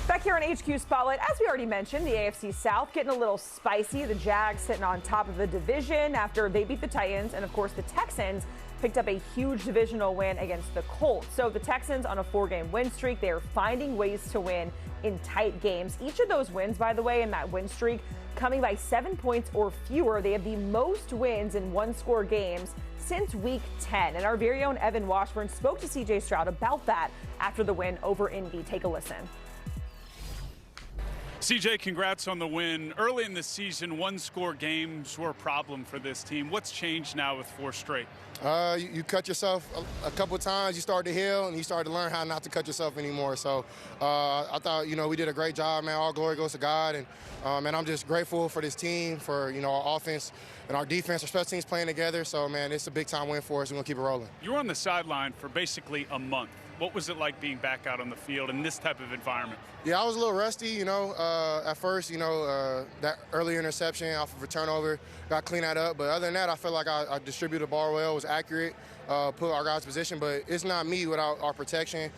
Back here on HQ Spotlight, as we already mentioned, the AFC South getting a little spicy. The Jags sitting on top of the division after they beat the Titans. And, of course, the Texans picked up a huge divisional win against the Colts. So the Texans on a 4-game win streak. They are finding ways to win in tight games. Each of those wins, by the way, in that win streak, coming by 7 points or fewer. They have the most wins in one-score games since Week 10. And our very own Evan Washburn spoke to CJ Stroud about that after the win over Indy. Take a listen. CJ, congrats on the win. Early in the season, one-score games were a problem for this team. What's changed now with 4 straight? You cut yourself a couple of times. You start to heal, and you start to learn how not to cut yourself anymore. So I thought, we did a great job, man. All glory goes to God. And I'm just grateful for this team, for, our offense and our defense, our special teams playing together. So, man, it's a big-time win for us. We're going to keep it rolling. You were on the sideline for basically a month. What was it like being back out on the field in this type of environment? Yeah, I was a little rusty, at first, that early interception off of a turnover, got cleaned that up. But other than that, I felt like I distributed the ball well, was accurate, put our guys in position. But it's not me without our protection,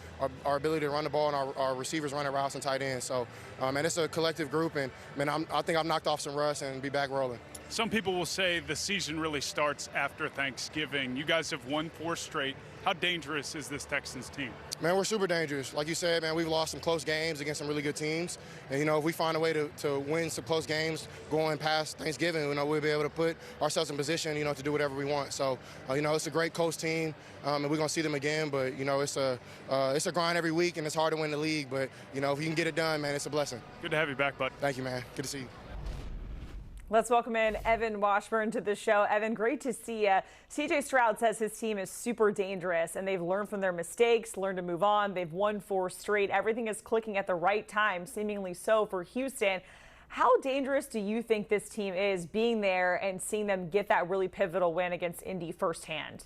our ability to run the ball, and our receivers running routes and tight ends. So, man, it's a collective group, and, man, I think I've knocked off some rust and be back rolling. Some people will say the season really starts after Thanksgiving. You guys have won 4 straight. How dangerous is this Texans team? Man, we're super dangerous. Like you said, man, we've lost some close games against some really good teams. And, if we find a way to win some close games going past Thanksgiving, we'll be able to put ourselves in position, to do whatever we want. So, it's a great coach team, and we're going to see them again. But, it's a grind every week, and it's hard to win the league. But, if you can get it done, man, it's a blessing. Good to have you back, bud. Thank you, man. Good to see you. Let's welcome in Evan Washburn to the show. Evan, great to see you. CJ Stroud says his team is super dangerous, and they've learned from their mistakes, learned to move on. They've won 4 straight. Everything is clicking at the right time, seemingly so for Houston. How dangerous do you think this team is being there and seeing them get that really pivotal win against Indy firsthand?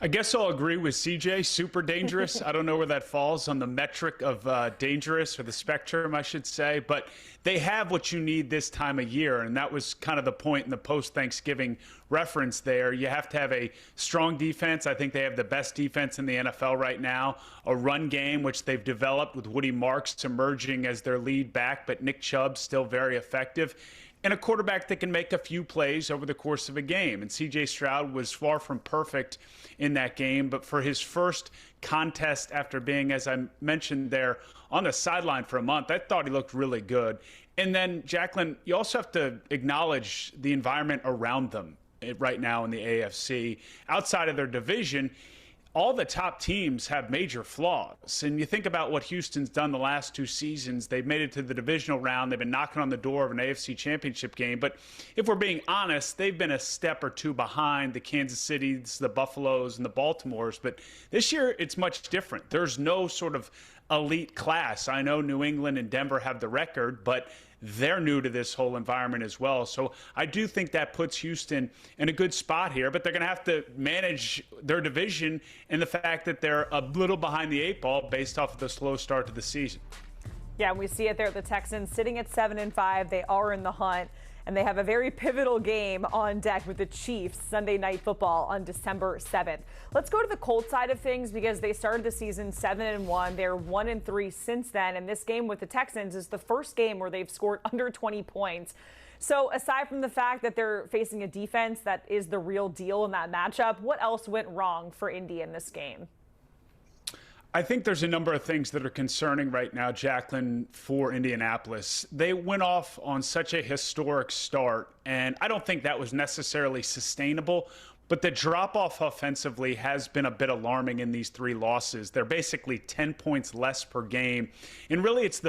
I guess I'll agree with CJ, super dangerous. I don't know where that falls on the metric of dangerous, or the spectrum, I should say. But they have what you need this time of year, and that was kind of the point in the post-Thanksgiving reference there. You have to have a strong defense. I think they have the best defense in the NFL right now. A run game, which they've developed with Woody Marks emerging as their lead back, but Nick Chubb still very effective. And a quarterback that can make a few plays over the course of a game. And C.J. Stroud was far from perfect in that game, but for his first contest after being, as I mentioned there, on the sideline for a month, I thought he looked really good. And then, Jacqueline, you also have to acknowledge the environment around them right now in the AFC. Outside of their division, all the top teams have major flaws. And you think about what Houston's done the last 2 seasons. They've made it to the divisional round. They've been knocking on the door of an AFC championship game. But if we're being honest, they've been a step or 2 behind the Kansas Cities, the Buffaloes, and the Baltimores. But this year, it's much different. There's no sort of elite class. I know New England and Denver have the record, but they're new to this whole environment as well. So I do think that puts Houston in a good spot here, but they're going to have to manage their division and the fact that they're a little behind the 8 ball based off of the slow start to the season. Yeah, we see it there. The Texans sitting at 7-5. They are in the hunt, and they have a very pivotal game on deck with the Chiefs Sunday Night Football on December 7th. Let's go to the Colts side of things because they started the season 7-1. They're 1-3 since then, and this game with the Texans is the first game where they've scored under 20 points. So aside from the fact that they're facing a defense that is the real deal in that matchup, what else went wrong for Indy in this game? I think there's a number of things that are concerning right now, Jacqueline, for Indianapolis. They went off on such a historic start, and I don't think that was necessarily sustainable. But the drop-off offensively has been a bit alarming in these 3 losses. They're basically 10 points less per game. And really, it's the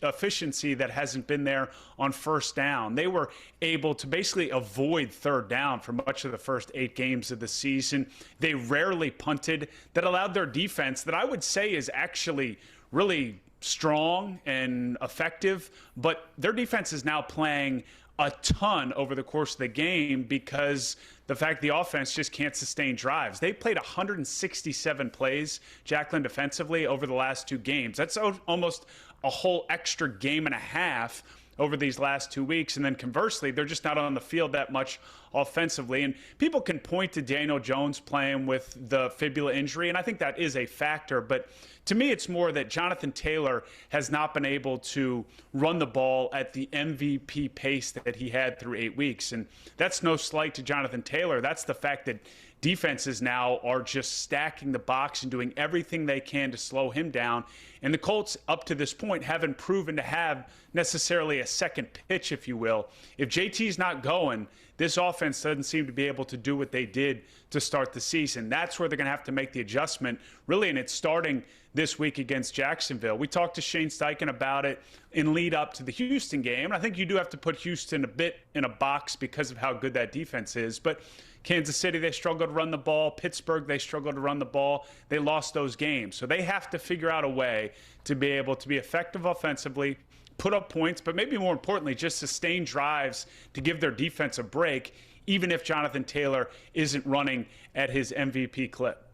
efficiency that hasn't been there on first down. They were able to basically avoid third down for much of the first 8 games of the season. They rarely punted. That allowed their defense, that I would say is actually really strong and effective, but their defense is now playing a ton over the course of the game because the fact the offense just can't sustain drives. They played 167 plays, Jacqueline, defensively over the last 2 games. That's almost a whole extra game and a half over these last 2 weeks. And then conversely, they're just not on the field that much offensively. And people can point to Daniel Jones playing with the fibula injury, and I think that is a factor. But to me, it's more that Jonathan Taylor has not been able to run the ball at the MVP pace that he had through 8 weeks. And that's no slight to Jonathan Taylor. That's the fact that defenses now are just stacking the box and doing everything they can to slow him down. And the Colts, up to this point, haven't proven to have necessarily a second pitch, if you will. If JT's not going, this offense doesn't seem to be able to do what they did to start the season. That's where they're going to have to make the adjustment, really, and it's starting this week against Jacksonville. We talked to Shane Steichen about it in lead up to the Houston game, and I think you do have to put Houston a bit in a box because of how good that defense is. But Kansas City, they struggled to run the ball. Pittsburgh, they struggled to run the ball. They lost those games. So they have to figure out a way to be able to be effective offensively, put up points, but maybe more importantly, just sustain drives to give their defense a break, even if Jonathan Taylor isn't running at his MVP clip.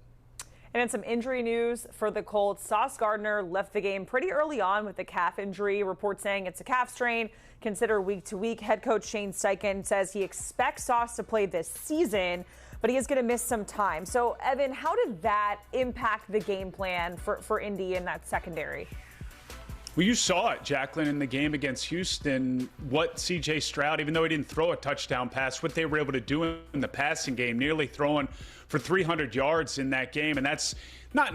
And in some injury news for the Colts, Sauce Gardner left the game pretty early on with a calf injury. Report saying it's a calf strain. Consider week to week. Head coach Shane Steichen says he expects Sauce to play this season, but he is going to miss some time. So, Evan, how did that impact the game plan for Indy in that secondary? Well, you saw it, Jacqueline, in the game against Houston, what C.J. Stroud, even though he didn't throw a touchdown pass, what they were able to do in the passing game, nearly throwing for 300 yards in that game. And that's not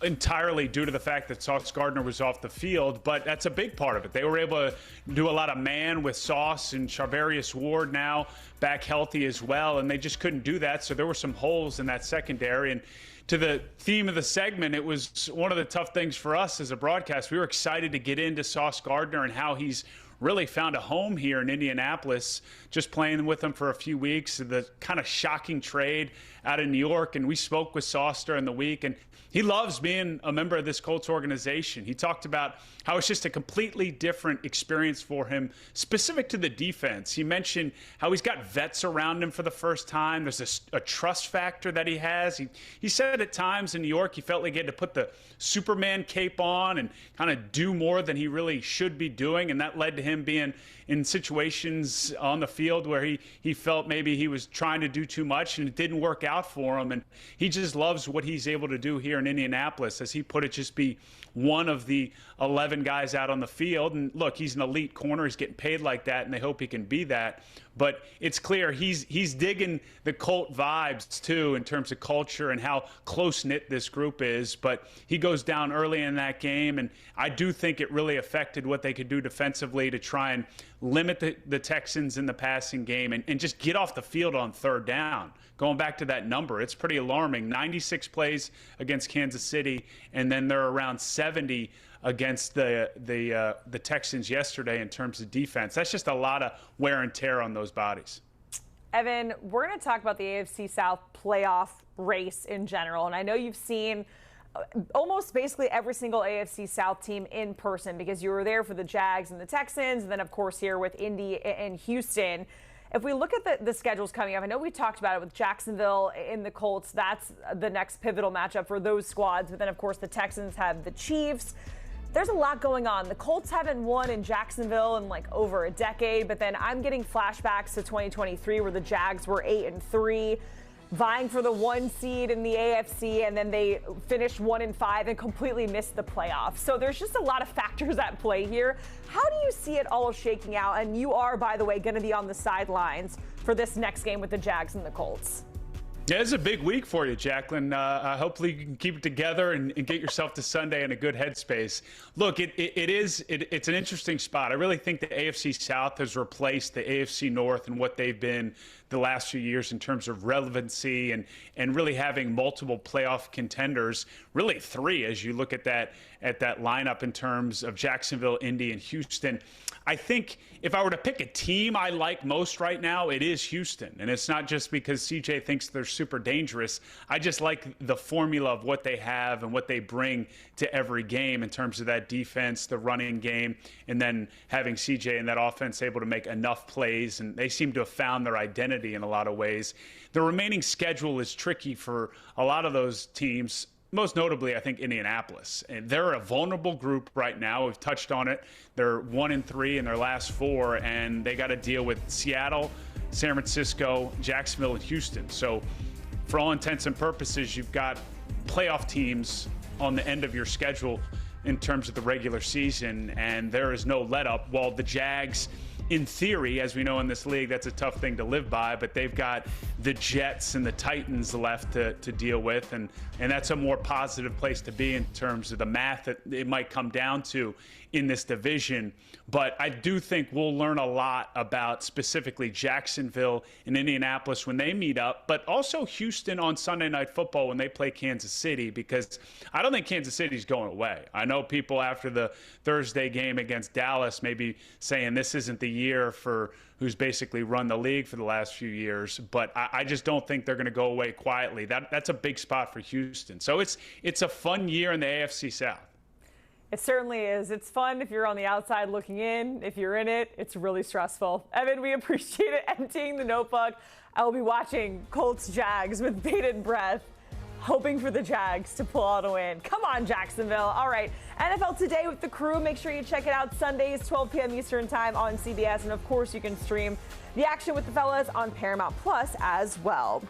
entirely due to the fact that Sauce Gardner was off the field, but that's a big part of it. They were able to do a lot of man with Sauce and Charvarius Ward now back healthy as well, and they just couldn't do that. So there were some holes in that secondary. And to the theme of the segment, it was one of the tough things for us as a broadcast. We were excited to get into Sauce Gardner and how he's really found a home here in Indianapolis, just playing with him for a few weeks. The kind of shocking trade out of New York, and we spoke with Sauce during the week, and he loves being a member of this Colts organization. He talked about how it's just a completely different experience for him, specific to the defense. He mentioned how he's got vets around him for the first time. There's a trust factor that he has. He said at times in New York he felt like he had to put the Superman cape on and kind of do more than he really should be doing, and that led to him being in situations on the field where he felt maybe he was trying to do too much and it didn't work out for him. And he just loves what he's able to do here in Indianapolis, as he put it, just be one of the 11 guys out on the field. And look, he's an elite corner. He's getting paid like that, and they hope he can be that. But it's clear he's digging the Colt vibes, too, in terms of culture and how close-knit this group is. But he goes down early in that game, and I do think it really affected what they could do defensively to try and limit the Texans in the passing game and just get off the field on third down. Going back to that number, it's pretty alarming. 96 plays against Kansas City, and then they're around 70 against the Texans yesterday in terms of defense. That's just a lot of wear and tear on those bodies. Evan, we're going to talk about the AFC South playoff race in general, and I know you've seen almost basically every single AFC South team in person because you were there for the Jags and the Texans, and then, of course, here with Indy and Houston. If we look at the schedules coming up, I know we talked about it with Jacksonville in the Colts. That's the next pivotal matchup for those squads. But then, of course, the Texans have the Chiefs. There's a lot going on. The Colts haven't won in Jacksonville in like over a decade. But then I'm getting flashbacks to 2023 where the Jags were 8-3. Vying for the 1 seed in the AFC, and then they finished 1-5 and completely missed the playoffs. So there's just a lot of factors at play here. How do you see it all shaking out? And you are, by the way, going to be on the sidelines for this next game with the Jags and the Colts. Yeah, it's a big week for you, Jacqueline. Hopefully you can keep it together and get yourself to Sunday in a good headspace. Look, it's an interesting spot. I really think the AFC South has replaced the AFC North and what they've been the last few years in terms of relevancy and really having multiple playoff contenders, really 3 as you look at that lineup in terms of Jacksonville, Indy, and Houston. I think if I were to pick a team I like most right now, it is Houston. And it's not just because CJ thinks they're super dangerous. I just like the formula of what they have and what they bring to every game in terms of that defense, the running game, and then having CJ and that offense able to make enough plays. And they seem to have found their identity in a lot of ways. The remaining schedule is tricky for a lot of those teams. most notably, I think, Indianapolis. And they're a vulnerable group right now. We've touched on it. They're 1-3 in their last 4, and they got to deal with Seattle, San Francisco, Jacksonville, and Houston. So for all intents and purposes, you've got playoff teams on the end of your schedule in terms of the regular season, and there is no let-up. While the Jags, in theory, as we know in this league, that's a tough thing to live by, but they've got the Jets and the Titans left to deal with, and that's a more positive place to be in terms of the math that it might come down to in this division. But I do think we'll learn a lot about specifically Jacksonville and Indianapolis when they meet up, but also Houston on Sunday Night Football when they play Kansas City, because I don't think Kansas City's going away. I know people after the Thursday game against Dallas may be saying this isn't the year for who's basically run the league for the last few years, but I just don't think they're going to go away quietly. That's a big spot for Houston. So it's a fun year in the AFC South. It certainly is. It's fun if you're on the outside looking in. If you're in it, it's really stressful. Evan, we appreciate it emptying the notebook. I will be watching Colts Jags with bated breath, hoping for the Jags to pull out a win. Come on, Jacksonville. All right, NFL Today with the crew. Make sure you check it out Sundays, 12 p.m. Eastern time on CBS. And, of course, you can stream the action with the fellas on Paramount Plus as well.